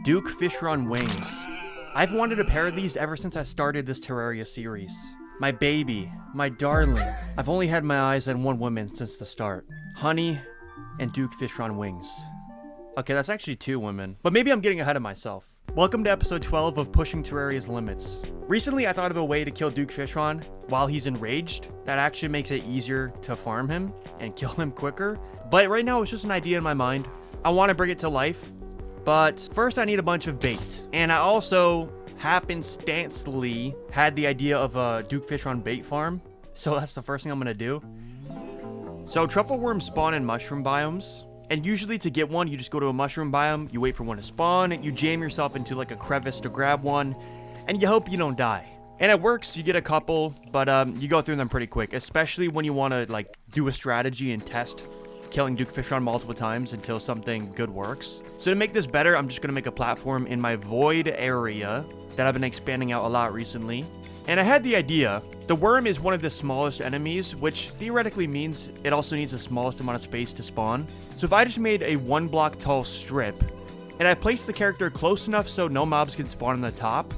Duke Fishron wings. I've wanted a pair of these ever since I started this Terraria series. My baby, my darling. I've only had my eyes on one woman since the start. Honey and Duke Fishron wings. Okay, that's actually two women, but maybe I'm getting ahead of myself. Welcome to episode 12 of Pushing Terraria's Limits. Recently, I thought of a way to kill Duke Fishron while he's enraged. That actually makes it easier to farm him and kill him quicker. But right now, it's just an idea in my mind. I want to bring it to life, but first I need a bunch of bait. And I also happenstancely had the idea of a Duke Fishron bait farm. So that's the first thing I'm going to do. So truffle worms spawn in mushroom biomes. And usually to get one, you just go to a mushroom biome, you wait for one to spawn, you jam yourself into like a crevice to grab one, and you hope you don't die. And it works, you get a couple, but you go through them pretty quick, especially when you want to like do a strategy and test killing Duke Fishron multiple times until something good works. So to make this better, I'm just going to make a platform in my void area that I've been expanding out a lot recently. And I had the idea, the worm is one of the smallest enemies, which theoretically means it also needs the smallest amount of space to spawn. So if I just made a 1 block tall strip, and I placed the character close enough so no mobs can spawn on the top,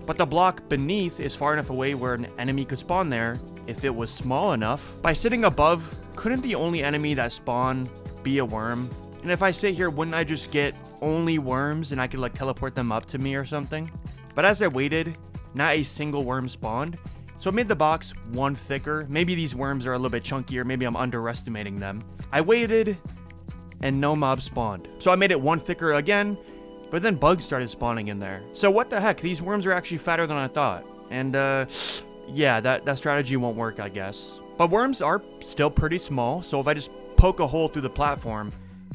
but the block beneath is far enough away where an enemy could spawn there if it was small enough. By sitting above, couldn't the only enemy that spawn be a worm? And if I sit here, wouldn't I just get only worms and I could like teleport them up to me or something? But as I waited, not a single worm spawned. So I made the box one thicker. Maybe these worms are a little bit chunkier. Maybe I'm underestimating them. I waited and no mobs spawned. So I made it one thicker again, but then bugs started spawning in there. So what the heck? These worms are actually fatter than I thought. And yeah, that strategy won't work, I guess. But worms are still pretty small. So if I just poke a hole through the platform,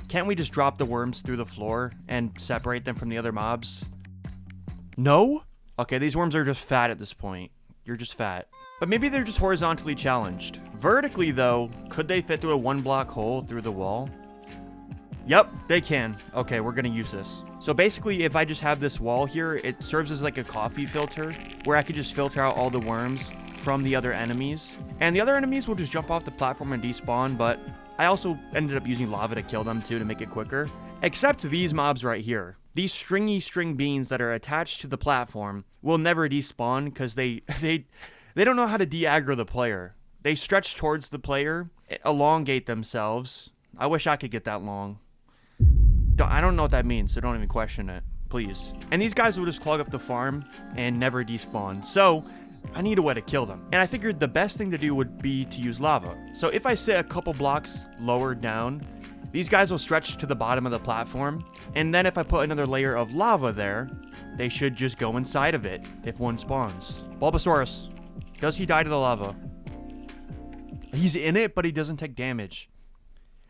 can't we just drop the worms through the floor and separate them from the other mobs? No? Okay, these worms are just fat at this point. You're just fat. But maybe they're just horizontally challenged. Vertically, though, could they fit through a 1 block hole through the wall? Yep, they can. Okay, we're gonna use this. So basically, if I just have this wall here, it serves as like a coffee filter, where I could just filter out all the worms from the other enemies. And the other enemies will just jump off the platform and despawn, but I also ended up using lava to kill them too to make it quicker. Except these mobs right here. These stringy string beans that are attached to the platform will never despawn because they don't know how to de-aggro the player. They stretch towards the player, elongate themselves. I wish I could get that long. I don't know what that means, so don't even question it, please. And these guys will just clog up the farm and never despawn. So I need a way to kill them. And I figured the best thing to do would be to use lava. So if I sit a couple blocks lower down, these guys will stretch to the bottom of the platform, and then if I put another layer of lava there, they should just go inside of it if one spawns. Bulbasaurus, does he die to the lava? He's in it, but he doesn't take damage.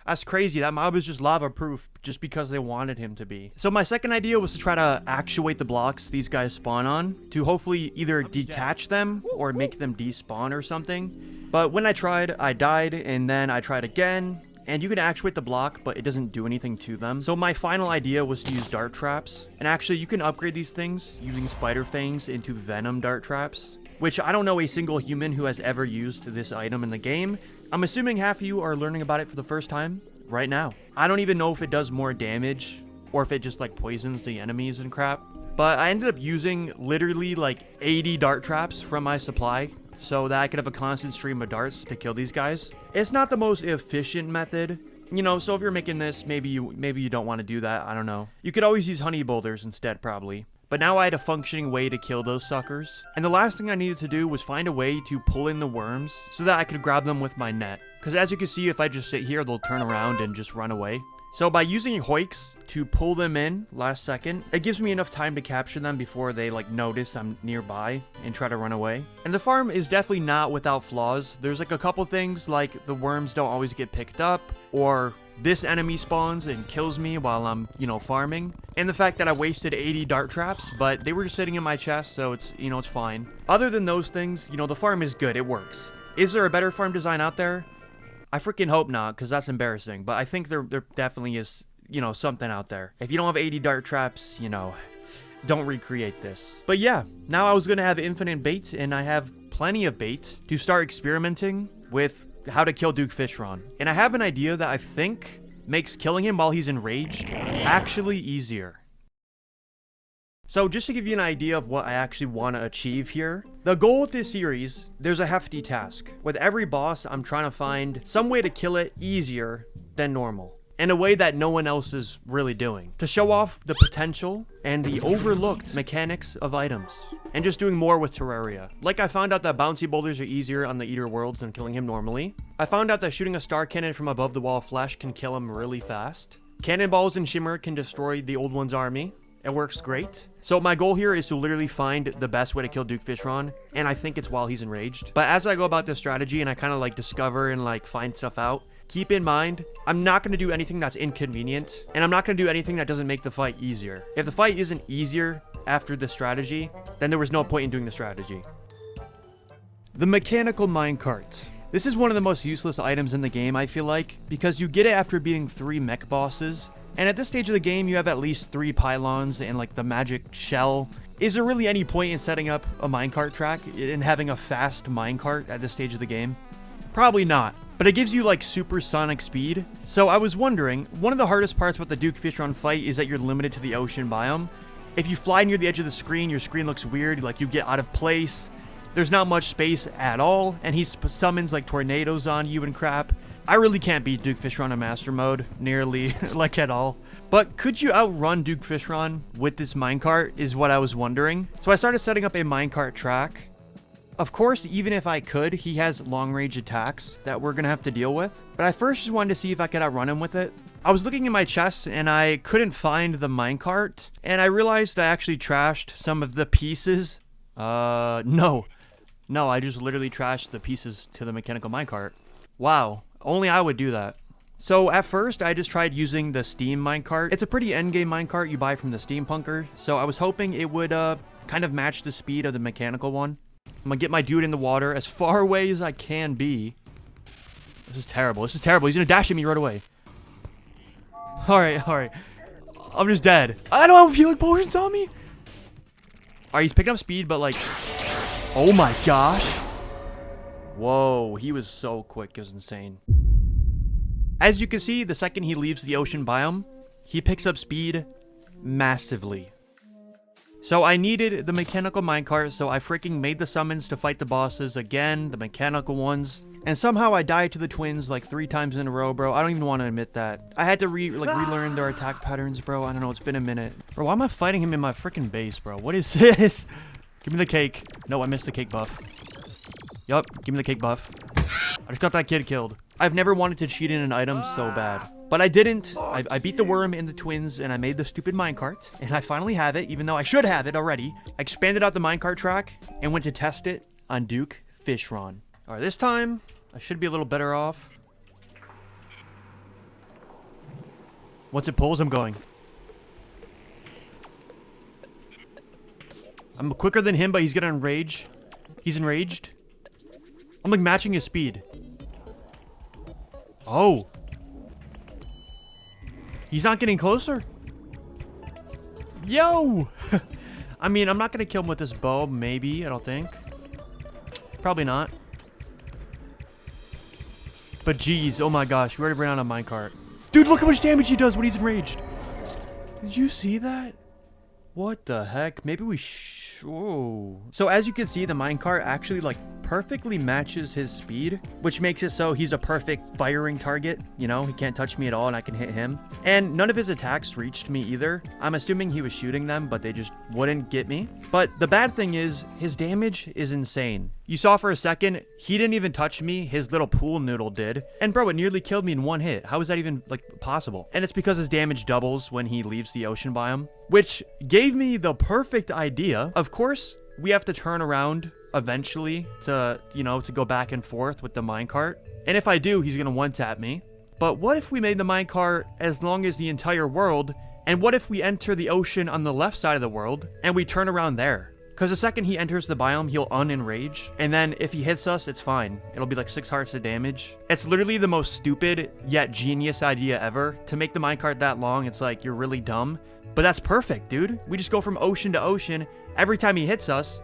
That's crazy. That mob is just lava proof just because they wanted him to be. So my second idea was to try to actuate the blocks these guys spawn on to hopefully either detach them or make them despawn or something. But when I tried, I died, and then I tried again. And you can actuate the block, but it doesn't do anything to them. So my final idea was to use dart traps. And actually, you can upgrade these things using spider fangs into venom dart traps, which I don't know a single human who has ever used this item in the game. I'm assuming half of you are learning about it for the first time right now. I don't even know if it does more damage or if it just like poisons the enemies and crap. But I ended up using literally like 80 dart traps from my supply, so that I could have a constant stream of darts to kill these guys. It's not the most efficient method, you know, so if you're making this, maybe you don't want to do that, I don't know. You could always use honey boulders instead, probably. But now I had a functioning way to kill those suckers. And the last thing I needed to do was find a way to pull in the worms so that I could grab them with my net. Because as you can see, if I just sit here, they'll turn around and just run away. So by using hoiks to pull them in last second, it gives me enough time to capture them before they like notice I'm nearby and try to run away. And the farm is definitely not without flaws. There's like a couple things like the worms don't always get picked up, or this enemy spawns and kills me while I'm, farming. And the fact that I wasted 80 dart traps, but they were just sitting in my chest, so it's, it's fine. Other than those things, the farm is good. It works. Is there a better farm design out there? I freaking hope not, because that's embarrassing. But I think there definitely is, something out there. If you don't have 80 dart traps, don't recreate this. But yeah, now I was going to have infinite bait, and I have plenty of bait to start experimenting with how to kill Duke Fishron. And I have an idea that I think makes killing him while he's enraged actually easier. So just to give you an idea of what I actually want to achieve here, the goal with this series, there's a hefty task. With every boss, I'm trying to find some way to kill it easier than normal, in a way that no one else is really doing, to show off the potential and the overlooked mechanics of items, and just doing more with Terraria. Like, I found out that bouncy boulders are easier on the Eater worlds than killing him normally. I found out that shooting a star cannon from above the wall of flesh can kill him really fast. Cannonballs and Shimmer can destroy the old one's army. It works great. So my goal here is to literally find the best way to kill Duke Fishron, and I think it's while he's enraged. But as I go about this strategy and I kind of like discover and like find stuff out, keep in mind, I'm not going to do anything that's inconvenient, and I'm not going to do anything that doesn't make the fight easier. If the fight isn't easier after the strategy, then there was no point in doing the strategy. The mechanical minecart. This is one of the most useless items in the game, I feel like, because you get it after beating 3 mech bosses, and at this stage of the game, you have at least 3 pylons and like the magic shell. Is there really any point in setting up a minecart track and having a fast minecart at this stage of the game? Probably not. But it gives you like supersonic speed. So I was wondering, one of the hardest parts about the Duke Fishron fight is that you're limited to the ocean biome. If you fly near the edge of the screen, your screen looks weird, like you get out of place. There's not much space at all, and he summons like tornadoes on you and crap. I really can't beat Duke Fishron in Master Mode, nearly, like at all. But could you outrun Duke Fishron with this minecart is what I was wondering. So I started setting up a minecart track. Of course, even if I could, he has long-range attacks that we're gonna have to deal with. But I first just wanted to see if I could outrun him with it. I was looking in my chest and I couldn't find the minecart. And I realized I actually trashed some of the pieces. No, I just literally trashed the pieces to the mechanical minecart. Wow. Only I would do that. So at first, I just tried using the Steam minecart. It's a pretty endgame minecart you buy from the Steampunker. So I was hoping it would kind of match the speed of the mechanical one. I'm gonna get my dude in the water as far away as I can be. This is terrible. This is terrible. He's gonna dash at me right away. Alright. I'm just dead. I don't have healing potions on me. Alright, he's picking up speed, but like... Oh my gosh. Whoa, he was so quick. It was insane. As you can see, the second he leaves the ocean biome, he picks up speed massively. So I needed the mechanical minecart, so I freaking made the summons to fight the bosses again, the mechanical ones. And somehow I died to the twins like 3 times in a row, bro. I don't even want to admit that. I had to relearn their attack patterns, bro. I don't know, it's been a minute. Bro, why am I fighting him in my freaking base, bro? What is this? Give me the cake. No, I missed the cake buff. Yup, give me the cake buff. I just got that kid killed. I've never wanted to cheat in an item so bad. But I didn't. I beat the worm and the twins, and I made the stupid minecart. And I finally have it, even though I should have it already. I expanded out the minecart track and went to test it on Duke Fishron. Alright, this time, I should be a little better off. Once it pulls, I'm going. I'm quicker than him, but he's gonna enrage. He's enraged. I'm like matching his speed. Oh. He's not getting closer. Yo! I mean, I'm not gonna kill him with this bow, maybe, I don't think. Probably not. But geez, oh my gosh, we already ran out of minecart. Dude, look how much damage he does when he's enraged. Did you see that? What the heck? Maybe we Whoa. So as you can see, the minecart actually like perfectly matches his speed, which makes it so he's a perfect firing target. You know, he can't touch me at all and I can hit him. And none of his attacks reached me either. I'm assuming he was shooting them, but they just wouldn't get me. But the bad thing is, his damage is insane. You saw for a second, he didn't even touch me, his little pool noodle did. And bro, it nearly killed me in one hit. How is that even, like, possible? And it's because his damage doubles when he leaves the ocean biome, which gave me the perfect idea. Of course, we have to turn around eventually to, you know, to go back and forth with the minecart. And if I do, he's gonna one-tap me. But what if we made the minecart as long as the entire world? And what if we enter the ocean on the left side of the world and we turn around there? Because the second he enters the biome, he'll unenrage. And then if he hits us, it's fine. It'll be like 6 hearts of damage. It's literally the most stupid yet genius idea ever. To make the minecart that long, it's like, you're really dumb. But that's perfect, dude. We just go from ocean to ocean. Every time he hits us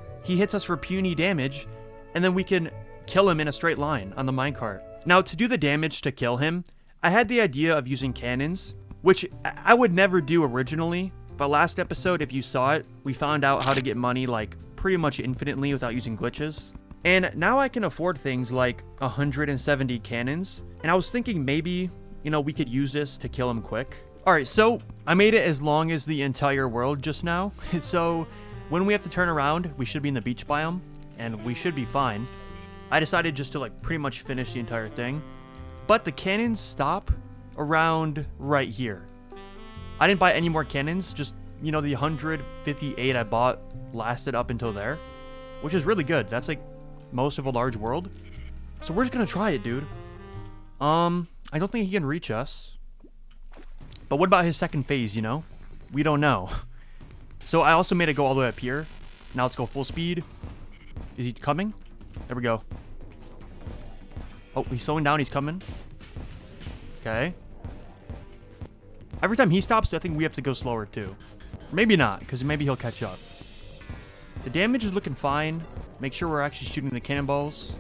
for puny damage. And then we can kill him in a straight line on the minecart. Now, to do the damage to kill him, I had the idea of using cannons, which I would never do originally. But last episode, if you saw it, we found out how to get money like pretty much infinitely without using glitches. And now I can afford things like 170 cannons. And I was thinking maybe, you know, we could use this to kill him quick. Alright, so I made it as long as the entire world just now. So when we have to turn around, we should be in the beach biome. And we should be fine. I decided just to like pretty much finish the entire thing. But the cannons stop around right here. I didn't buy any more cannons. Just, you know, the 158 I bought lasted up until there. Which is really good. That's like most of a large world. So we're just gonna try it, dude. I don't think he can reach us. But what about his second phase, you know? We don't know. So I also made it go all the way up here. Now let's go full speed. Is he coming? There we go. Oh, he's slowing down. He's coming. Okay. Every time he stops, I think we have to go slower too. Maybe not, because maybe he'll catch up. The damage is looking fine. Make sure we're actually shooting the cannonballs.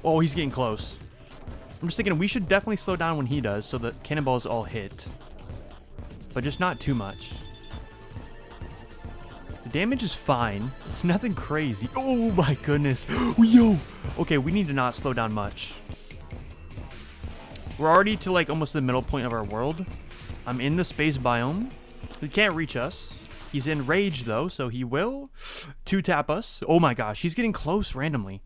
Oh, he's getting close. I'm just thinking we should definitely slow down when he does so the cannonballs all hit. But just not too much. The damage is fine. It's nothing crazy. Oh my goodness. Yo. Okay, we need to not slow down much. We're already to like almost the middle point of our world. I'm in the space biome. He can't reach us. He's in rage though, so he will two-tap us. Oh my gosh, he's getting close randomly.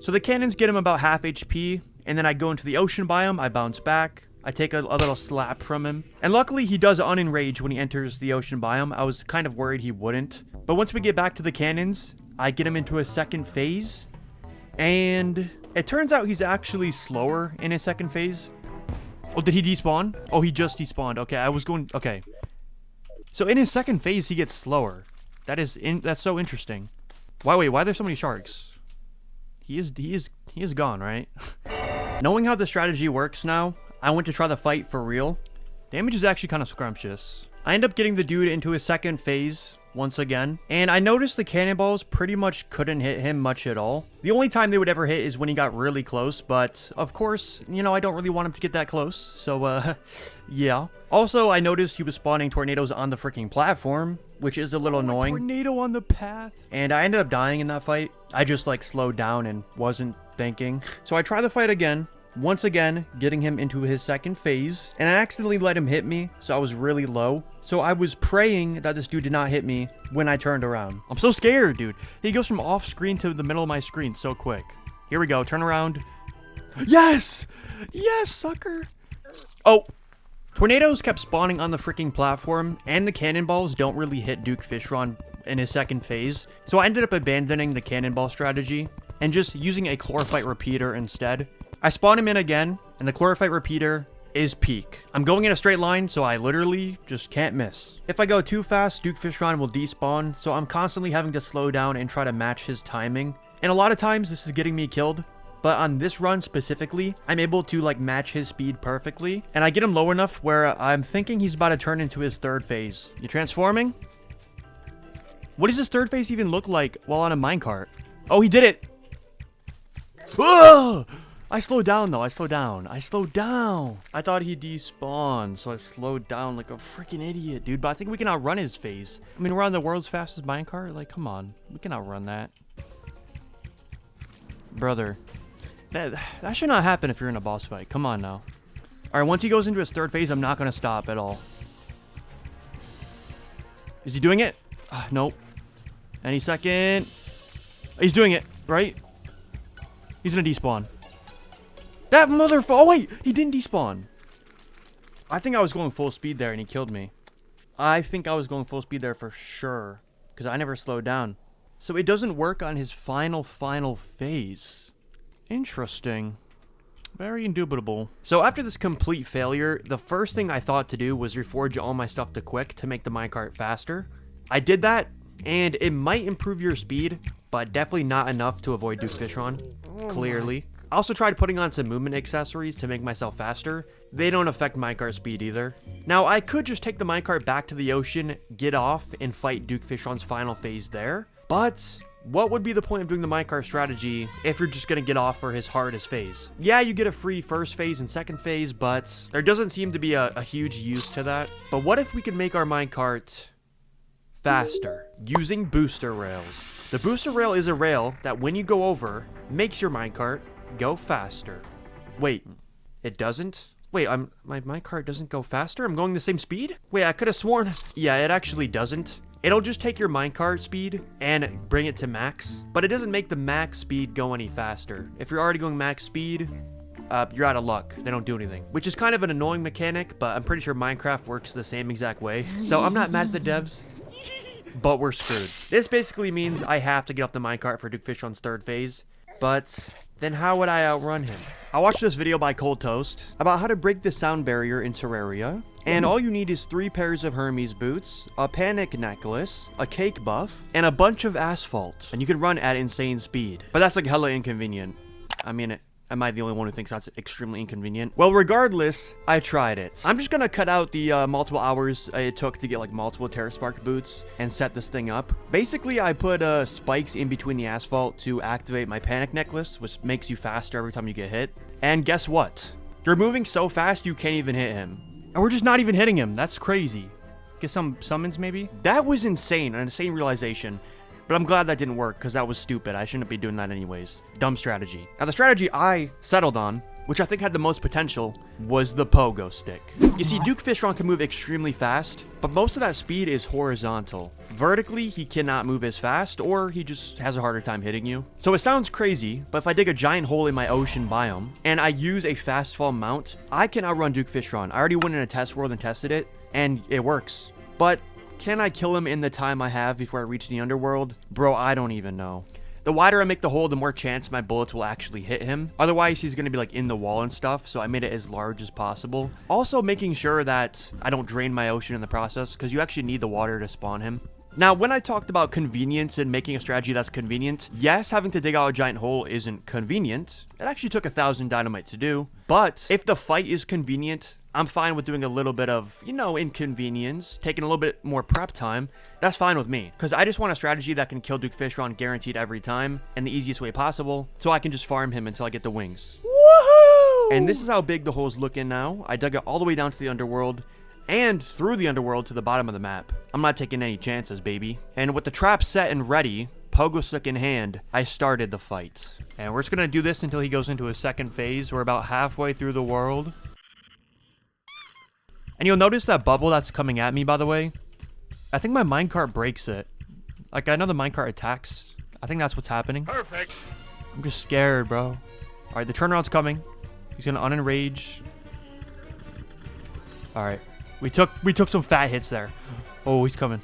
So the cannons get him about half HP, and then I go into the ocean biome, I bounce back, I take a little slap from him. And luckily he does unenrage when he enters the ocean biome. I was kind of worried he wouldn't. But once we get back to the cannons, I get him into a second phase. And it turns out he's actually slower in his second phase. Oh, did he despawn? Oh, he just despawned. Okay, I was going... Okay. So in his second phase, he gets slower. That's so interesting. Wait, why are there so many sharks? He is gone, right? Knowing how the strategy works now, I went to try the fight for real. Damage is actually kind of scrumptious. I end up getting the dude into his second phase once again, and I noticed the cannonballs pretty much couldn't hit him much at all. The only time they would ever hit is when he got really close, but of course, you know, I don't really want him to get that close, so yeah. Also, I noticed he was spawning tornadoes on the freaking platform, which is a little annoying. Tornado on the path. And I ended up dying in that fight. I just like slowed down and wasn't thinking. So I try the fight again. Once again, getting him into his second phase, and I accidentally let him hit me, so I was really low. So I was praying that this dude did not hit me when I turned around. I'm so scared, dude. He goes from off screen to the middle of my screen so quick. Here we go, turn around. Yes! Yes, sucker! Oh! Tornadoes kept spawning on the freaking platform, and the cannonballs don't really hit Duke Fishron in his second phase, so I ended up abandoning the cannonball strategy, and just using a chlorophyte repeater instead. I spawn him in again, and the chlorophyte repeater is peak. I'm going in a straight line, so I literally just can't miss. If I go too fast, Duke Fishron will despawn, so I'm constantly having to slow down and try to match his timing. And a lot of times, this is getting me killed. But on this run specifically, I'm able to like match his speed perfectly. And I get him low enough where I'm thinking he's about to turn into his third phase. You transforming? What does his third phase even look like while on a minecart? Oh, he did it! Whoa! I slowed down though, I slowed down. I thought he despawned, so I slowed down like a freaking idiot, dude. But I think we can outrun his phase. I mean, we're on the world's fastest minecart. Like, come on. We can outrun that. Brother. That should not happen if you're in a boss fight. Come on now. Alright, once he goes into his third phase, I'm not going to stop at all. Is he doing it? Nope. Any second. He's doing it, right? He's going to despawn. That motherfucker. Oh, wait. He didn't despawn. I think I was going full speed there and he killed me. I think I was going full speed there for sure. Because I never slowed down. So it doesn't work on his final phase. Interesting. Very indubitable. So after this complete failure, the first thing I thought to do was reforge all my stuff to quick to make the minecart faster. I did that, and it might improve your speed, but definitely not enough to avoid Duke Fishron, clearly. I also tried putting on some movement accessories to make myself faster. They don't affect minecart speed either. Now, I could just take the minecart back to the ocean, get off, and fight Duke Fishron's final phase there. But what would be the point of doing the minecart strategy if you're just gonna get off for his hardest phase? Yeah, you get a free first phase and second phase, but there doesn't seem to be a huge use to that. But what if we could make our minecart faster using booster rails? The booster rail is a rail that when you go over, makes your minecart go faster. Wait, it doesn't? Wait, my minecart doesn't go faster? I'm going the same speed? Wait, I could have sworn. Yeah, it actually doesn't. It'll just take your minecart speed and bring it to max, but it doesn't make the max speed go any faster. If you're already going max speed, you're out of luck. They don't do anything, which is kind of an annoying mechanic, but I'm pretty sure Minecraft works the same exact way. So I'm not mad at the devs, but we're screwed. This basically means I have to get off the minecart for Duke Fishron's third phase, but then how would I outrun him? I watched this video by Cold Toast about how to break the sound barrier in Terraria. And all you need is 3 pairs of Hermes boots, a panic necklace, a cake buff, and a bunch of asphalt. And you can run at insane speed. But that's like hella inconvenient. I mean, am I the only one who thinks that's extremely inconvenient? Well, regardless, I tried it. I'm just gonna cut out the multiple hours it took to get like multiple TerraSpark boots and set this thing up. Basically, I put spikes in between the asphalt to activate my panic necklace, which makes you faster every time you get hit. And guess what? You're moving so fast you can't even hit him. And we're just not even hitting him. That's crazy. Get some summons, maybe? That was insane. An insane realization. But I'm glad that didn't work, because that was stupid. I shouldn't be doing that anyways. Dumb strategy. Now, the strategy I settled on, which I think had the most potential, was the pogo stick. You see, Duke Fishron can move extremely fast, but most of that speed is horizontal. Vertically, he cannot move as fast, or he just has a harder time hitting you. So it sounds crazy, but if I dig a giant hole in my ocean biome, and I use a fast fall mount, I can outrun Duke Fishron. I already went in a test world and tested it, and it works. But can I kill him in the time I have before I reach the underworld? Bro, I don't even know. The wider I make the hole, the more chance my bullets will actually hit him. Otherwise, he's going to be like in the wall and stuff, so I made it as large as possible. Also making sure that I don't drain my ocean in the process, because you actually need the water to spawn him. Now, when I talked about convenience and making a strategy that's convenient, yes, having to dig out a giant hole isn't convenient. It actually took 1,000 dynamite to do. But if the fight is convenient, I'm fine with doing a little bit of, you know, inconvenience, taking a little bit more prep time. That's fine with me, because I just want a strategy that can kill Duke Fishron guaranteed every time, and the easiest way possible, so I can just farm him until I get the wings. Woohoo! And this is how big the hole's looking now. I dug it all the way down to the underworld, and through the underworld to the bottom of the map. I'm not taking any chances, baby. And with the trap set and ready, pogo stick in hand, I started the fight. And we're just gonna do this until he goes into his second phase. We're about halfway through the world. And you'll notice that bubble that's coming at me, by the way. I think my minecart breaks it. Like, I know the minecart attacks. I think that's what's happening. Perfect. I'm just scared, bro. Alright, the turnaround's coming. He's gonna unenrage. Alright. We took some fat hits there. Oh, he's coming.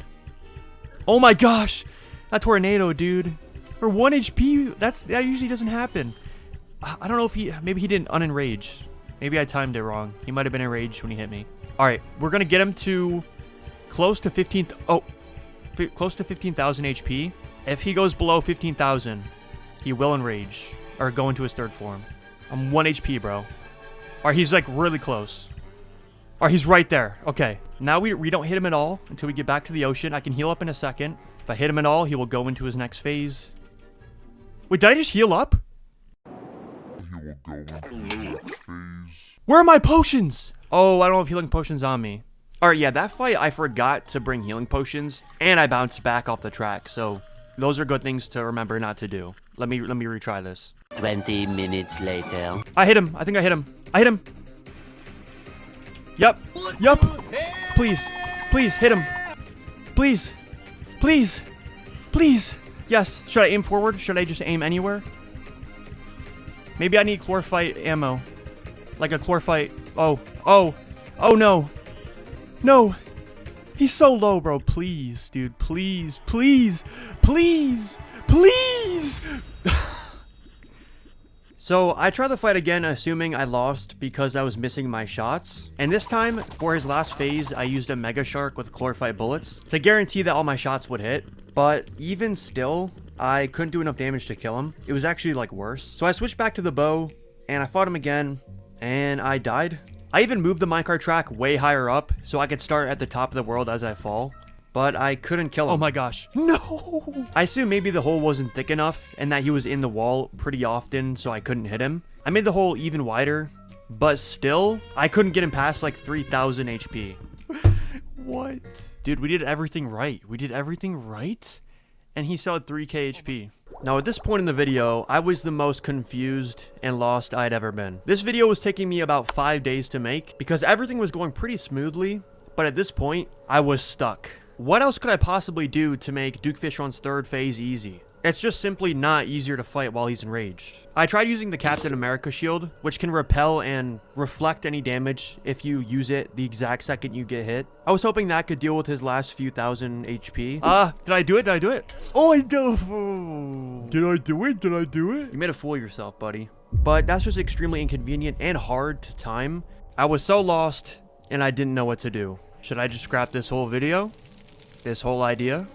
Oh my gosh! That tornado, dude. For 1 HP, that usually doesn't happen. I don't know if maybe he didn't unenrage. Maybe I timed it wrong. He might have been enraged when he hit me. Alright, we're gonna get him to close to 15,000 HP. If he goes below 15,000, he will enrage or go into his third form. I'm 1 HP, bro. Alright, he's like really close. Alright, he's right there. Okay, now we don't hit him at all until we get back to the ocean. I can heal up in a second. If I hit him at all, he will go into his next phase. Wait, did I just heal up? Where are my potions? Oh, I don't have healing potions on me. Alright, yeah, that fight I forgot to bring healing potions, and I bounced back off the track, so those are good things to remember not to do. Let me retry this. 20 minutes later. I hit him. I think I hit him. I hit him. Yup. Yup. Please. Please, hit him. Please. Please. Please. Yes. Should I aim forward? Should I just aim anywhere? Maybe I need chlorophyte ammo. Like a chlorophyte. Oh. Oh. Oh, no. No. He's so low, bro. Please, dude. Please. Please. Please. Please. So, I tried the fight again, assuming I lost because I was missing my shots. And this time, for his last phase, I used a Mega Shark with chlorophyte bullets to guarantee that all my shots would hit. But even still, I couldn't do enough damage to kill him. It was actually, like, worse. So I switched back to the bow, and I fought him again, and I died. I even moved the minecart track way higher up, so I could start at the top of the world as I fall. but I couldn't kill him. Oh my gosh. No! I assume maybe the hole wasn't thick enough and that he was in the wall pretty often, so I couldn't hit him. I made the hole even wider, but still, I couldn't get him past like 3,000 HP. What? Dude, we did everything right. We did everything right? And he still had 3k HP. Now, at this point in the video, I was the most confused and lost I'd ever been. This video was taking me about 5 days to make because everything was going pretty smoothly, but at this point, I was stuck. What else could I possibly do to make Duke Fishron's third phase easy? It's just simply not easier to fight while he's enraged. I tried using the Captain America shield, which can repel and reflect any damage if you use it the exact second you get hit. I was hoping that could deal with his last few thousand HP. Did I do it? Did I do it? Oh, I do. Did I do it? Did I do it? You made a fool of yourself, buddy. But that's just extremely inconvenient and hard to time. I was so lost and I didn't know what to do. Should I just scrap this whole video? This whole idea?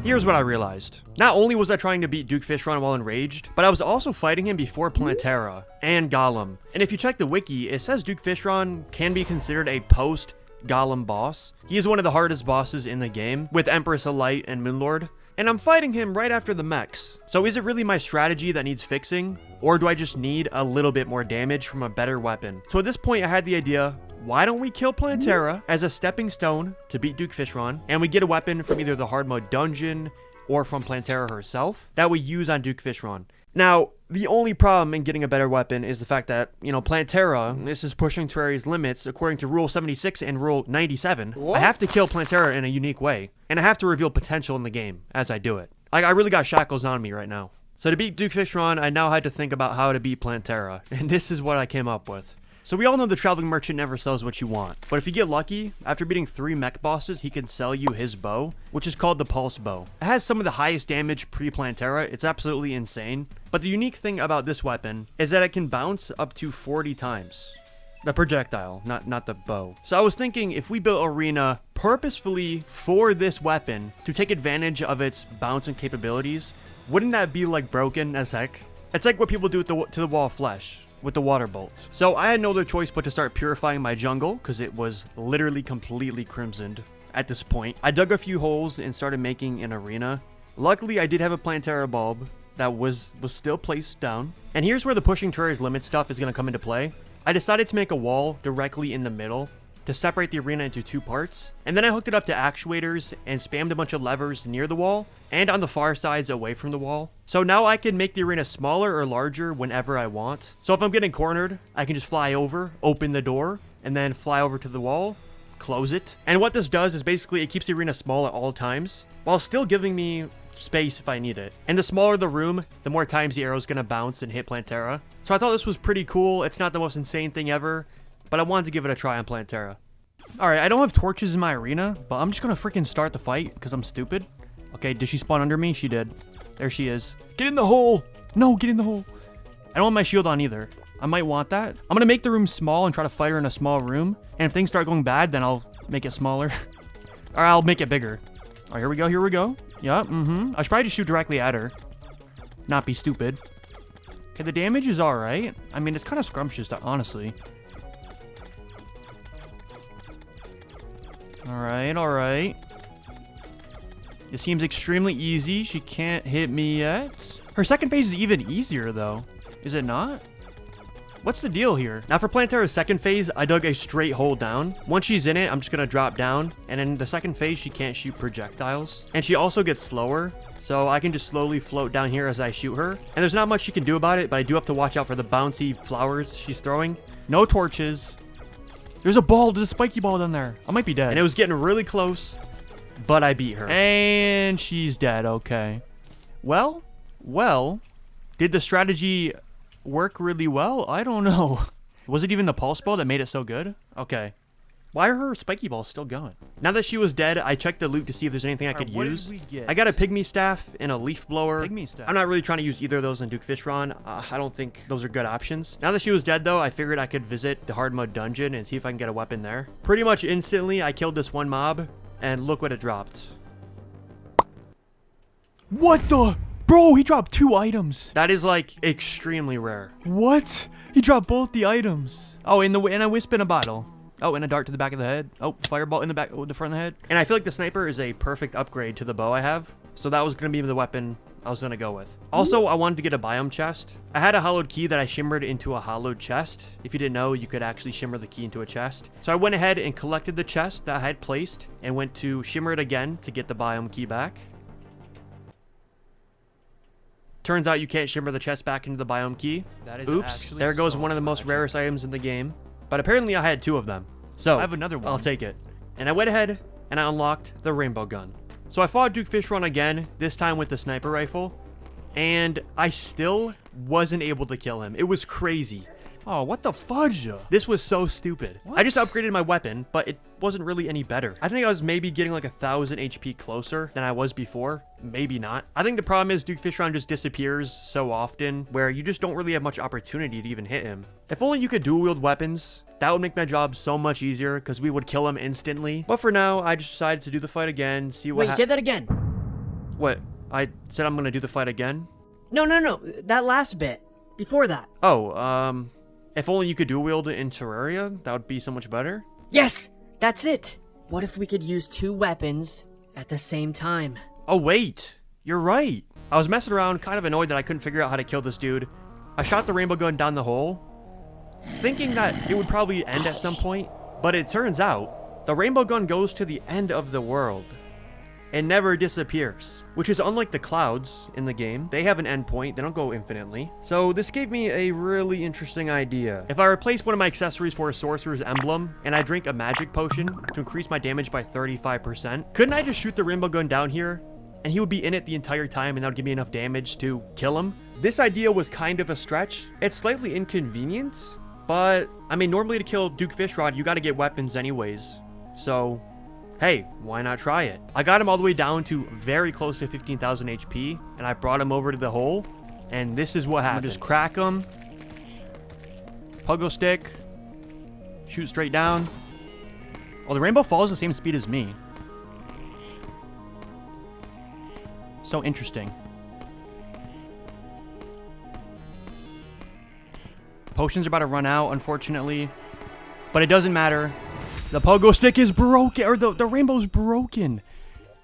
Here's what I realized. Not only was I trying to beat Duke Fishron while enraged, but I was also fighting him before Plantera and Golem. And if you check the wiki, it says Duke Fishron can be considered a post-Golem boss. He is one of the hardest bosses in the game, with Empress of Light and Moonlord. And I'm fighting him right after the mechs. So is it really my strategy that needs fixing? Or do I just need a little bit more damage from a better weapon? So at this point, I had the idea, why don't we kill Plantera as a stepping stone to beat Duke Fishron, and we get a weapon from either the hard mode dungeon or from Plantera herself that we use on Duke Fishron. Now, the only problem in getting a better weapon is the fact that, Plantera, this is pushing Terraria's limits according to Rule 76 and Rule 97. What? I have to kill Plantera in a unique way, and I have to reveal potential in the game as I do it. Like, I really got shackles on me right now. So to beat Duke Fishron, I now had to think about how to beat Plantera, and this is what I came up with. So we all know the traveling merchant never sells what you want, but if you get lucky, after beating 3 mech bosses, he can sell you his bow, which is called the Pulse Bow. It has some of the highest damage pre-Plantera, it's absolutely insane, but the unique thing about this weapon is that it can bounce up to 40 times. The projectile, not the bow. So I was thinking if we built Arena purposefully for this weapon to take advantage of its bouncing capabilities, wouldn't that be like broken as heck? It's like what people do to the wall of flesh with the water bolt. So I had no other choice but to start purifying my jungle because it was literally completely crimsoned at this point. I dug a few holes and started making an arena. Luckily, I did have a Plantera bulb that was still placed down. And here's where the pushing Terraria's limit stuff is going to come into play. I decided to make a wall directly in the middle to separate the arena into 2 parts. And then I hooked it up to actuators and spammed a bunch of levers near the wall and on the far sides away from the wall. So now I can make the arena smaller or larger whenever I want. So if I'm getting cornered, I can just fly over, open the door, and then fly over to the wall, close it. And what this does is basically it keeps the arena small at all times while still giving me space if I need it. And the smaller the room, the more times the arrow is going to bounce and hit Plantera. So I thought this was pretty cool. It's not the most insane thing ever, but I wanted to give it a try on Plantera. Alright, I don't have torches in my arena, but I'm just gonna freaking start the fight because I'm stupid. Okay, did she spawn under me? She did. There she is. Get in the hole! No, get in the hole! I don't want my shield on either. I might want that. I'm gonna make the room small and try to fight her in a small room. And if things start going bad, then I'll make it smaller. Or I'll make it bigger. Alright, here we go, here we go. Yeah, I should probably just shoot directly at her. Not be stupid. Okay, the damage is alright. I mean, it's kind of scrumptious, honestly. Alright. It seems extremely easy. She can't hit me yet. Her second phase is even easier, though. Is it not? What's the deal here? Now, for Plantera's second phase, I dug a straight hole down. Once she's in it, I'm just going to drop down. And in the second phase, she can't shoot projectiles. And she also gets slower. So I can just slowly float down here as I shoot her. And there's not much she can do about it, but I do have to watch out for the bouncy flowers she's throwing. No torches. There's a ball. There's a spiky ball down there. I might be dead. And it was getting really close, but I beat her. And she's dead. Okay. Well, did the strategy work really well? I don't know. Was it even the pulse ball that made it so good? Okay. Why are her spiky balls still going? Now that she was dead, I checked the loot to see if there's anything I could use. I got a pygmy staff and a leaf blower. I'm not really trying to use either of those in Duke Fishron. I don't think those are good options. Now that she was dead, though, I figured I could visit the hard mode dungeon and see if I can get a weapon there. Pretty much instantly, I killed this one mob, and look what it dropped. What the? Bro, he dropped 2 items. That is, like, extremely rare. What? He dropped both the items. Oh, and a wisp in a bottle. Oh, and a dart to the back of the head. Oh, fireball in the back, the front of the head. And I feel like the sniper is a perfect upgrade to the bow I have. So that was going to be the weapon I was going to go with. Also, I wanted to get a biome chest. I had a hollowed key that I shimmered into a hollowed chest. If you didn't know, you could actually shimmer the key into a chest. So I went ahead and collected the chest that I had placed and went to shimmer it again to get the biome key back. Turns out you can't shimmer the chest back into the biome key. Oops, there goes one of the most rarest items in the game. But apparently I had 2 of them. So, I have another one. I'll take it. And I went ahead and I unlocked the rainbow gun. So I fought Duke Fishron again, this time with the sniper rifle. And I still wasn't able to kill him. It was crazy. Oh, what the fudge? This was so stupid. What? I just upgraded my weapon, but it wasn't really any better. I think I was maybe getting like 1,000 HP closer than I was before. Maybe not. I think the problem is Duke Fishron just disappears so often where you just don't really have much opportunity to even hit him. If only you could dual wield weapons, that would make my job so much easier because we would kill him instantly. But for now, I just decided to do the fight again, see what Wait, say that again. What? I said I'm going to do the fight again? No. That last bit. Before that. Oh, if only you could dual wield it in Terraria, that would be so much better. Yes! That's it! What if we could use 2 weapons at the same time? Oh, wait. You're right. I was messing around, kind of annoyed that I couldn't figure out how to kill this dude. I shot the rainbow gun down the hole, thinking that it would probably end at some point. But it turns out, the rainbow gun goes to the end of the world. It never disappears, which is unlike the clouds in the game. They have an endpoint, they don't go infinitely. So this gave me a really interesting idea. If I replace one of my accessories for a sorcerer's emblem, and I drink a magic potion to increase my damage by 35%, couldn't I just shoot the rainbow gun down here, and he would be in it the entire time and that would give me enough damage to kill him? This idea was kind of a stretch. It's slightly inconvenient, but I mean, normally to kill Duke Fishron, you gotta get weapons anyways. So hey, why not try it? I got him all the way down to very close to 15,000 HP, and I brought him over to the hole, and this is what happened. Just crack him, pogo stick, shoot straight down. Oh, the rainbow falls the same speed as me. So interesting. Potions are about to run out, unfortunately, but it doesn't matter. The pogo stick is broken, or the rainbow's broken.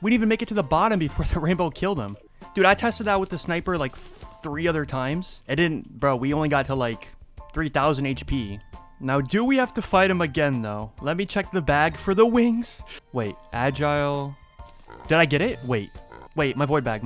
We didn't even make it to the bottom before the rainbow killed him. Dude, I tested that with the sniper like 3 other times. It didn't, bro, we only got to like 3,000 HP. Now, do we have to fight him again, though? Let me check the bag for the wings. Wait, agile. Did I get it? Wait, my void bag.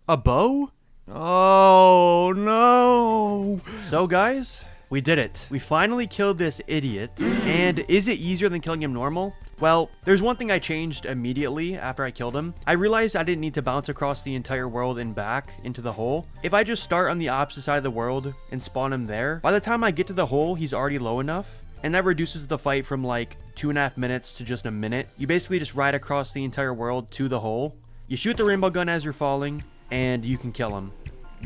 A bow? Oh, no. So, guys, we did it. We finally killed this idiot. And is it easier than killing him normal? Well, there's one thing I changed immediately after I killed him. I realized I didn't need to bounce across the entire world and back into the hole. If I just start on the opposite side of the world and spawn him there, by the time I get to the hole, he's already low enough. And that reduces the fight from like 2.5 minutes to just a minute. You basically just ride across the entire world to the hole. You shoot the rainbow gun as you're falling, and you can kill him.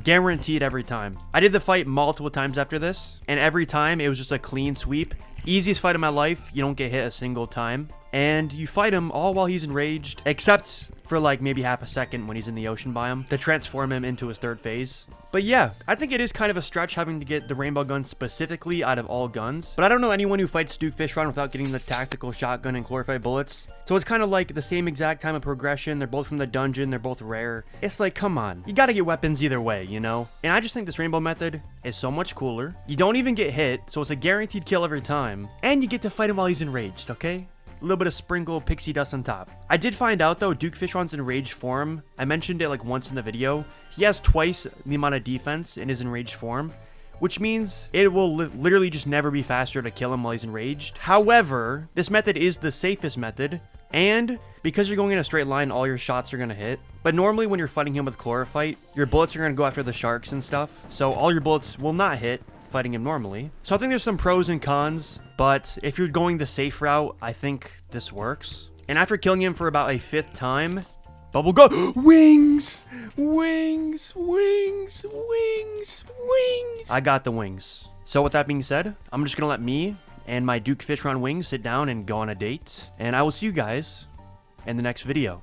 Guaranteed every time. I did the fight multiple times after this, and every time it was just a clean sweep. Easiest fight of my life. You don't get hit a single time. And you fight him all while he's enraged, except for like maybe half a second when he's in the ocean biome to transform him into his third phase. But yeah, I think it is kind of a stretch having to get the rainbow gun specifically out of all guns. But I don't know anyone who fights Duke Fishron without getting the tactical shotgun and glorified bullets. So it's kind of like the same exact time of progression. They're both from the dungeon. They're both rare. It's like, come on. You gotta get weapons either way, you know? And I just think this rainbow method is so much cooler. You don't even get hit, so it's a guaranteed kill every time. And you get to fight him while he's enraged, okay? A little bit of sprinkle pixie dust on top. I did find out though, Duke Fishron's enraged form, I mentioned it like once in the video, he has twice the amount of defense in his enraged form, which means it will literally just never be faster to kill him while he's enraged. However, this method is the safest method, and because you're going in a straight line, all your shots are going to hit. But normally when you're fighting him with chlorophyte, your bullets are going to go after the sharks and stuff, so all your bullets will not hit fighting him normally. So I think there's some pros and cons, but if you're going the safe route, I think this works. And after killing him for about a 5th time, bubble go wings, wings, wings, wings, wings. I got the wings. So with that being said, I'm just gonna let me and my Duke Fishron wings sit down and go on a date, and I will see you guys in the next video.